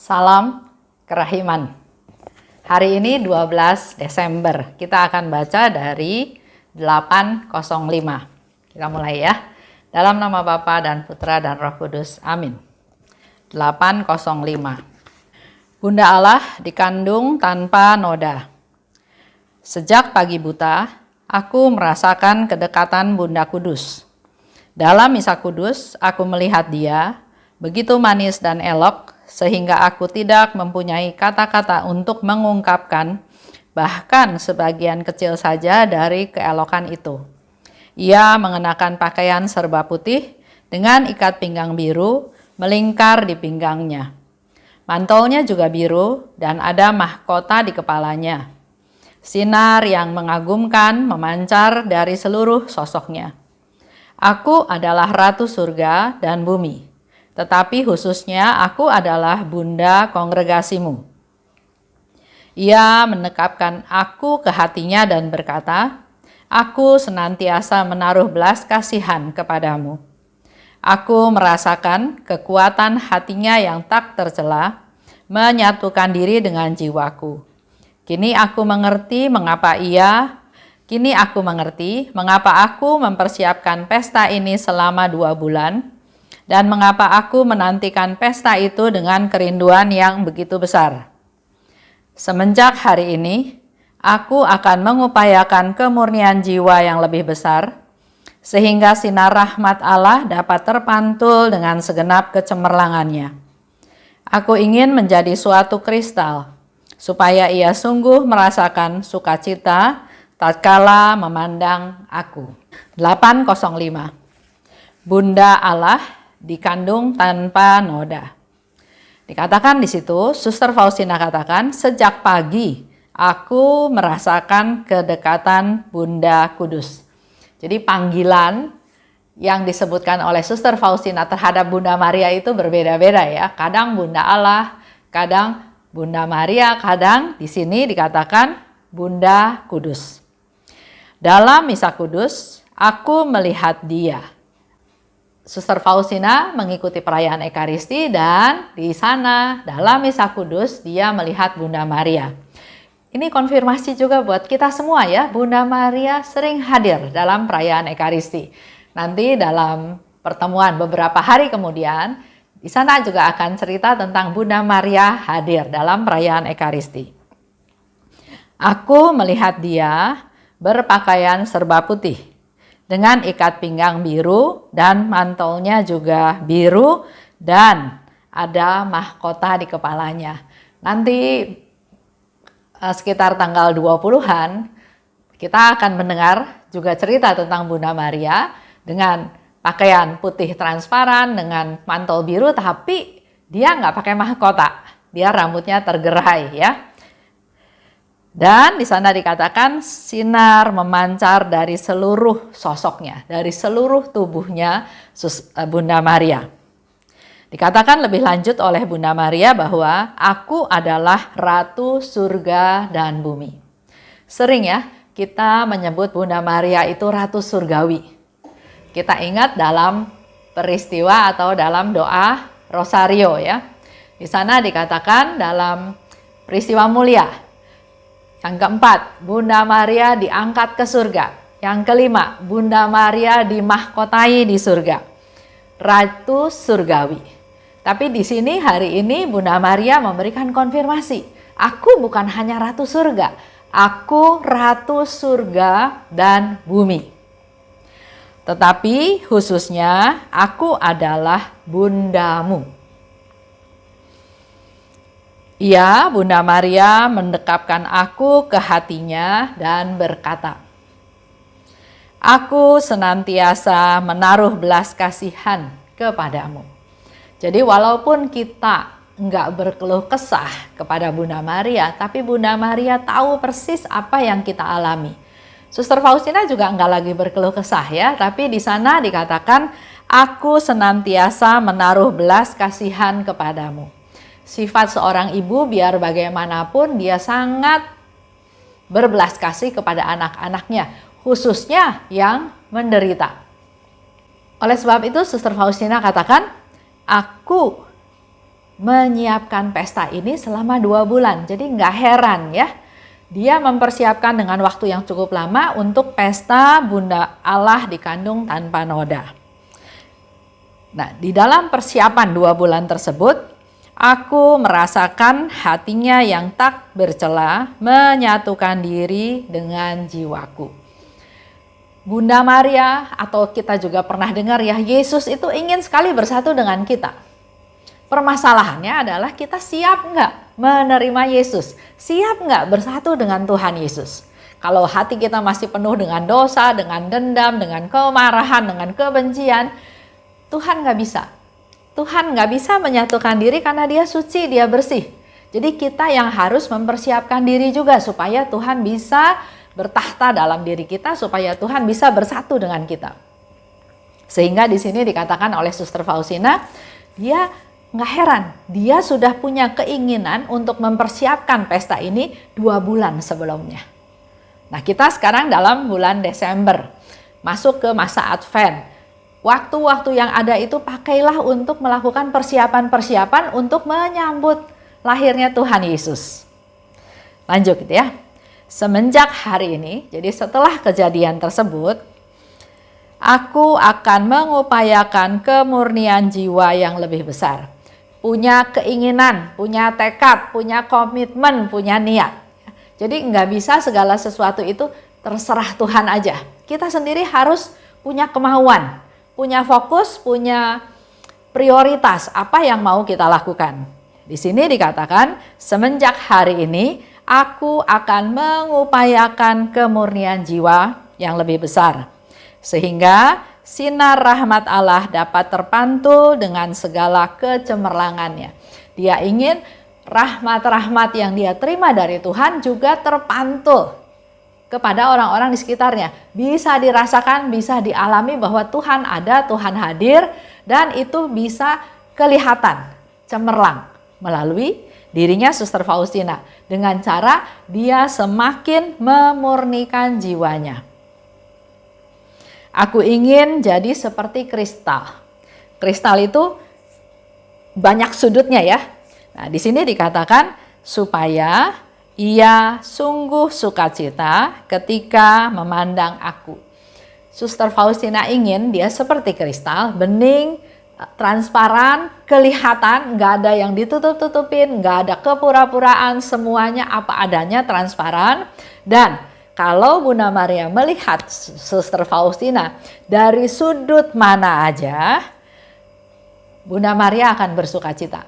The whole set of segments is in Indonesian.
Salam kerahiman. Hari ini 12 Desember. Kita akan baca dari 805. Kita mulai ya. Dalam nama Bapa dan Putra dan Roh Kudus. Amin. 805. Bunda Allah dikandung tanpa noda. Sejak pagi buta, aku merasakan kedekatan Bunda Kudus. Dalam Misa Kudus, aku melihat dia begitu manis dan elok, sehingga aku tidak mempunyai kata-kata untuk mengungkapkan bahkan sebagian kecil saja dari keelokan itu. Ia mengenakan pakaian serba putih dengan ikat pinggang biru melingkar di pinggangnya. Mantolnya juga biru dan ada mahkota di kepalanya. Sinar yang mengagumkan memancar dari seluruh sosoknya. Aku adalah Ratu Surga dan Bumi. Tetapi khususnya aku adalah Bunda kongregasimu. Ia menekapkan aku ke hatinya dan berkata, aku senantiasa menaruh belas kasihan kepadamu. Aku merasakan kekuatan hatinya yang tak tercela, menyatukan diri dengan jiwaku. Kini aku mengerti mengapa aku mempersiapkan pesta ini selama 2 bulan, dan mengapa aku menantikan pesta itu dengan kerinduan yang begitu besar. Semenjak hari ini, aku akan mengupayakan kemurnian jiwa yang lebih besar, sehingga sinar rahmat Allah dapat terpantul dengan segenap kecemerlangannya. Aku ingin menjadi suatu kristal, supaya ia sungguh merasakan sukacita tatkala memandang aku. 805. Bunda Allah dikandung tanpa noda. Dikatakan di situ, Suster Faustina katakan, sejak pagi aku merasakan kedekatan Bunda Kudus. Jadi panggilan yang disebutkan oleh Suster Faustina terhadap Bunda Maria itu berbeda-beda ya. Kadang Bunda Allah, kadang Bunda Maria, kadang di sini dikatakan Bunda Kudus. Dalam Misa Kudus, aku melihat dia. Suster Faustina mengikuti perayaan Ekaristi dan di sana dalam Misa Kudus dia melihat Bunda Maria. Ini konfirmasi juga buat kita semua ya, Bunda Maria sering hadir dalam perayaan Ekaristi. Nanti dalam pertemuan beberapa hari kemudian, di sana juga akan cerita tentang Bunda Maria hadir dalam perayaan Ekaristi. Aku melihat dia berpakaian serba putih, dengan ikat pinggang biru dan mantolnya juga biru dan ada mahkota di kepalanya. Nanti sekitar tanggal 20-an kita akan mendengar juga cerita tentang Bunda Maria dengan pakaian putih transparan dengan mantol biru, tapi dia nggak pakai mahkota, dia rambutnya tergerai ya. Dan di sana dikatakan sinar memancar dari seluruh sosoknya, dari seluruh tubuhnya Bunda Maria. Dikatakan lebih lanjut oleh Bunda Maria bahwa aku adalah Ratu Surga dan Bumi. Sering ya kita menyebut Bunda Maria itu Ratu Surgawi. Kita ingat dalam peristiwa atau dalam doa Rosario ya. Di sana dikatakan dalam peristiwa mulia. Yang keempat, Bunda Maria diangkat ke surga. Yang kelima, Bunda Maria dimahkotai di surga. Ratu Surgawi. Tapi di sini hari ini Bunda Maria memberikan konfirmasi. Aku bukan hanya Ratu Surga. Aku Ratu Surga dan Bumi. Tetapi khususnya aku adalah Bundamu. Ia, Bunda Maria, mendekapkan aku ke hatinya dan berkata, aku senantiasa menaruh belas kasihan kepadamu. Jadi walaupun kita nggak berkeluh kesah kepada Bunda Maria, tapi Bunda Maria tahu persis apa yang kita alami. Suster Faustina juga nggak lagi berkeluh kesah ya, tapi di sana dikatakan, aku senantiasa menaruh belas kasihan kepadamu. Sifat seorang ibu biar bagaimanapun dia sangat berbelas kasih kepada anak-anaknya, khususnya yang menderita. Oleh sebab itu Suster Faustina katakan, aku menyiapkan pesta ini selama 2 bulan. Jadi nggak heran ya, dia mempersiapkan dengan waktu yang cukup lama untuk pesta Bunda Allah dikandung tanpa noda. Nah, di dalam persiapan 2 bulan tersebut, aku merasakan hatinya yang tak bercela menyatukan diri dengan jiwaku. Bunda Maria, atau kita juga pernah dengar ya, Yesus itu ingin sekali bersatu dengan kita. Permasalahannya adalah kita siap nggak menerima Yesus? Siap nggak bersatu dengan Tuhan Yesus? Kalau hati kita masih penuh dengan dosa, dengan dendam, dengan kemarahan, dengan kebencian, Tuhan nggak bisa. Tuhan nggak bisa menyatukan diri karena dia suci, dia bersih. Jadi kita yang harus mempersiapkan diri juga supaya Tuhan bisa bertahta dalam diri kita, supaya Tuhan bisa bersatu dengan kita. Sehingga di sini dikatakan oleh Suster Faustina, dia nggak heran, dia sudah punya keinginan untuk mempersiapkan pesta ini 2 bulan sebelumnya. Nah, kita sekarang dalam bulan Desember, masuk ke masa Advent. Waktu-waktu yang ada itu pakailah untuk melakukan persiapan-persiapan untuk menyambut lahirnya Tuhan Yesus. Lanjut gitu ya. Semenjak hari ini, jadi setelah kejadian tersebut, aku akan mengupayakan kemurnian jiwa yang lebih besar. Punya keinginan, punya tekad, punya komitmen, punya niat. Jadi nggak bisa segala sesuatu itu terserah Tuhan aja. Kita sendiri harus punya kemauan, punya fokus, punya prioritas apa yang mau kita lakukan. Di sini dikatakan, semenjak hari ini aku akan mengupayakan kemurnian jiwa yang lebih besar. Sehingga sinar rahmat Allah dapat terpantul dengan segala kecemerlangannya. Dia ingin rahmat-rahmat yang dia terima dari Tuhan juga terpantul kepada orang-orang di sekitarnya. Bisa dirasakan, bisa dialami bahwa Tuhan ada, Tuhan hadir, dan itu bisa kelihatan cemerlang melalui dirinya Suster Faustina. Dengan cara dia semakin memurnikan jiwanya. Aku ingin jadi seperti kristal. Kristal itu banyak sudutnya ya. Nah, di sini dikatakan supaya ia sungguh sukacita ketika memandang aku. Suster Faustina ingin dia seperti kristal, bening, transparan, kelihatan, nggak ada yang ditutup-tutupin, nggak ada kepura-puraan, semuanya apa adanya, transparan. Dan kalau Bunda Maria melihat Suster Faustina dari sudut mana aja, Bunda Maria akan bersukacita.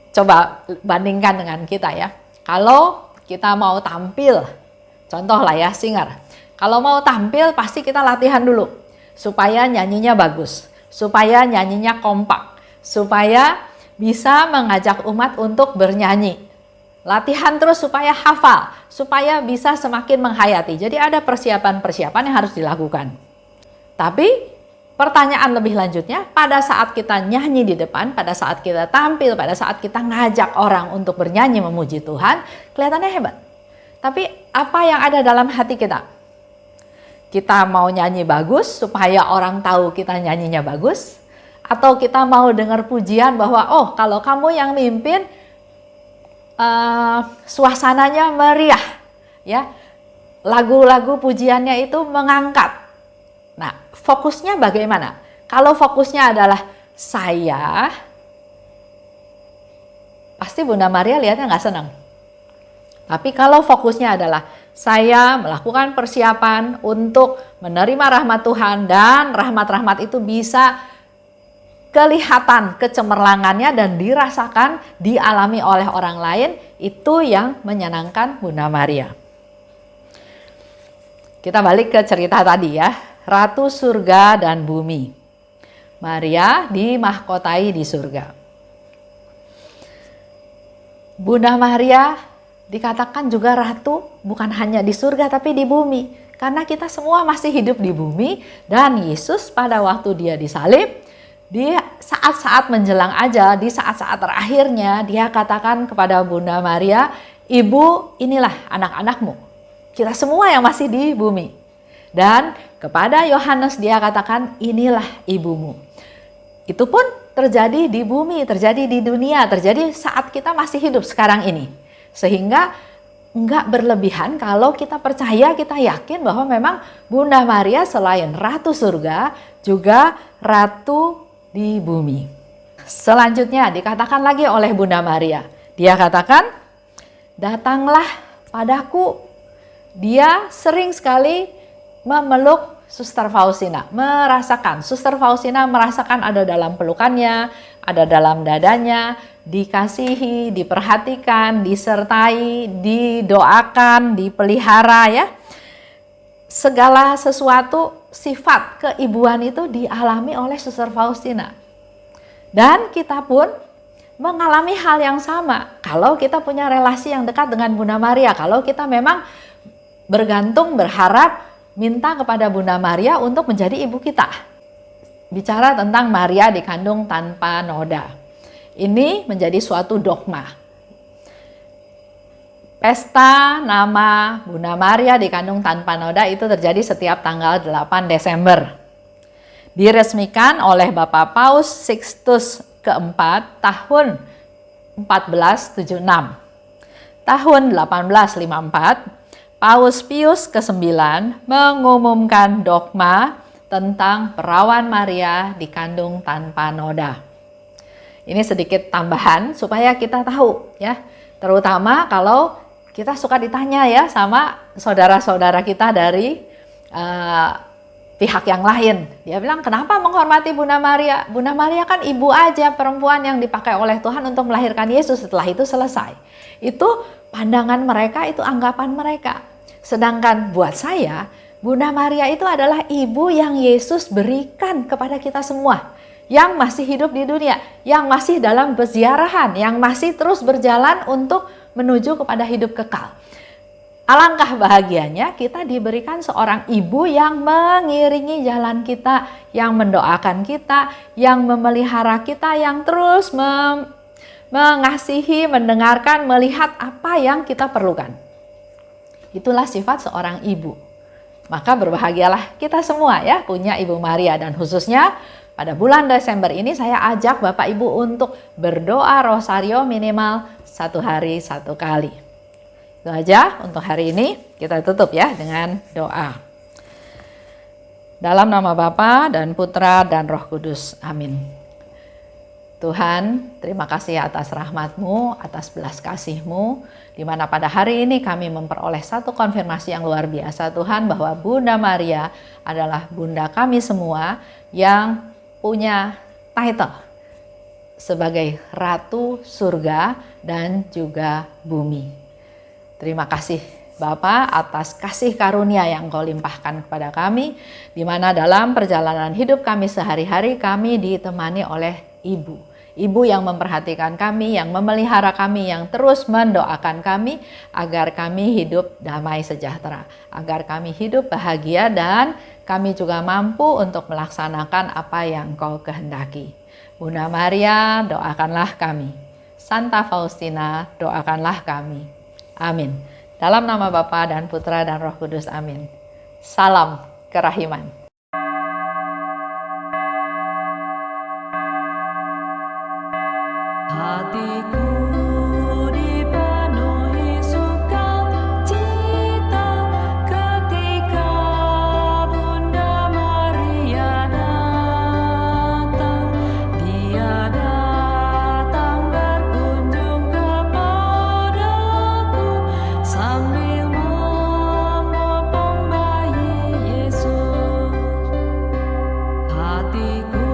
Coba bandingkan dengan kita ya. Kalau kita mau tampil, contoh lah ya, singer. Kalau mau tampil pasti kita latihan dulu supaya nyanyinya bagus, supaya nyanyinya kompak, supaya bisa mengajak umat untuk bernyanyi. Latihan terus supaya hafal, supaya bisa semakin menghayati. Jadi ada persiapan-persiapan yang harus dilakukan. Tapi pertanyaan lebih lanjutnya, pada saat kita nyanyi di depan, pada saat kita tampil, pada saat kita ngajak orang untuk bernyanyi memuji Tuhan, kelihatannya hebat. Tapi apa yang ada dalam hati kita? Kita mau nyanyi bagus supaya orang tahu kita nyanyinya bagus? Atau kita mau dengar pujian bahwa, oh kalau kamu yang mimpin, suasananya meriah, ya, lagu-lagu pujiannya itu mengangkat. Nah, fokusnya bagaimana? Kalau fokusnya adalah saya, pasti Bunda Maria lihatnya nggak senang. Tapi kalau fokusnya adalah saya melakukan persiapan untuk menerima rahmat Tuhan dan rahmat-rahmat itu bisa kelihatan kecemerlangannya dan dirasakan, dialami oleh orang lain, itu yang menyenangkan Bunda Maria. Kita balik ke cerita tadi ya, Ratu Surga dan Bumi. Maria dimahkotai di surga. Bunda Maria dikatakan juga ratu bukan hanya di surga tapi di bumi. Karena kita semua masih hidup di bumi dan Yesus pada waktu dia disalib, di saat-saat menjelang ajal, di saat-saat terakhirnya dia katakan kepada Bunda Maria, Ibu, inilah anak-anakmu. Kita semua yang masih di bumi. Dan kepada Yohanes dia katakan, inilah ibumu. Itu pun terjadi di bumi, terjadi di dunia, terjadi saat kita masih hidup sekarang ini. Sehingga enggak berlebihan kalau kita percaya, kita yakin bahwa memang Bunda Maria selain Ratu Surga, juga Ratu di bumi. Selanjutnya dikatakan lagi oleh Bunda Maria. Dia katakan, datanglah padaku. Dia sering sekali memeluk Suster Faustina, Suster Faustina merasakan ada dalam pelukannya, ada dalam dadanya, dikasihi, diperhatikan, disertai, didoakan, dipelihara ya. Segala sesuatu sifat keibuan itu dialami oleh Suster Faustina. Dan kita pun mengalami hal yang sama. Kalau kita punya relasi yang dekat dengan Bunda Maria, kalau kita memang bergantung, berharap, minta kepada Bunda Maria untuk menjadi ibu kita. Bicara tentang Maria dikandung tanpa noda. Ini menjadi suatu dogma. Pesta nama Bunda Maria dikandung tanpa noda itu terjadi setiap tanggal 8 Desember. Diresmikan oleh Bapak Paus Sixtus keempat tahun 1476. Tahun 1854, Paus Pius ke-9 mengumumkan dogma tentang perawan Maria dikandung tanpa noda. Ini sedikit tambahan supaya kita tahu ya, terutama kalau kita suka ditanya ya sama saudara-saudara kita dari pihak yang lain. Dia bilang, kenapa menghormati Bunda Maria? Bunda Maria kan ibu aja, perempuan yang dipakai oleh Tuhan untuk melahirkan Yesus, setelah itu selesai. Itu pandangan mereka, itu anggapan mereka. Sedangkan buat saya, Bunda Maria itu adalah ibu yang Yesus berikan kepada kita semua. Yang masih hidup di dunia, yang masih dalam peziarahan, yang masih terus berjalan untuk menuju kepada hidup kekal. Alangkah bahagianya kita diberikan seorang ibu yang mengiringi jalan kita, yang mendoakan kita, yang memelihara kita, yang terus mengasihi, mendengarkan, melihat apa yang kita perlukan. Itulah sifat seorang ibu. Maka berbahagialah kita semua ya punya Ibu Maria, dan khususnya pada bulan Desember ini saya ajak Bapak Ibu untuk berdoa rosario minimal 1 hari 1 kali. Itu aja untuk hari ini, kita tutup ya dengan doa. Dalam nama Bapa dan Putra dan Roh Kudus. Amin. Tuhan, terima kasih atas rahmat-Mu, atas belas kasih-Mu, di mana pada hari ini kami memperoleh satu konfirmasi yang luar biasa Tuhan, bahwa Bunda Maria adalah Bunda kami semua yang punya title sebagai Ratu Surga dan juga Bumi. Terima kasih Bapa atas kasih karunia yang Kau limpahkan kepada kami, di mana dalam perjalanan hidup kami sehari-hari kami ditemani oleh Ibu. Ibu yang memperhatikan kami, yang memelihara kami, yang terus mendoakan kami agar kami hidup damai sejahtera, agar kami hidup bahagia, dan kami juga mampu untuk melaksanakan apa yang Kau kehendaki. Bunda Maria, doakanlah kami. Santa Faustina, doakanlah kami. Amin. Dalam nama Bapa dan Putra dan Roh Kudus. Amin. Salam kerahiman. Hatiku dipenuhi sukacita ketika Bunda Maria datang. Dia datang berkunjung kepadaku sambil memopong bayi Yesus. Hatiku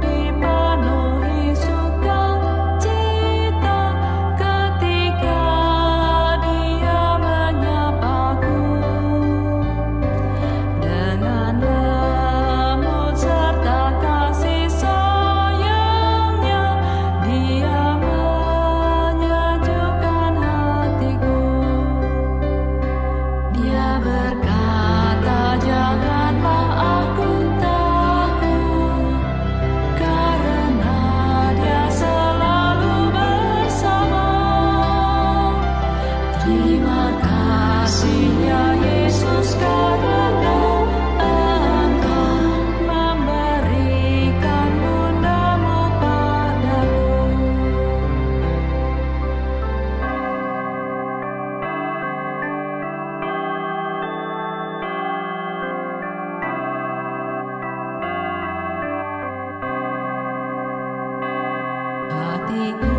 dipenuhi sukacita hatiku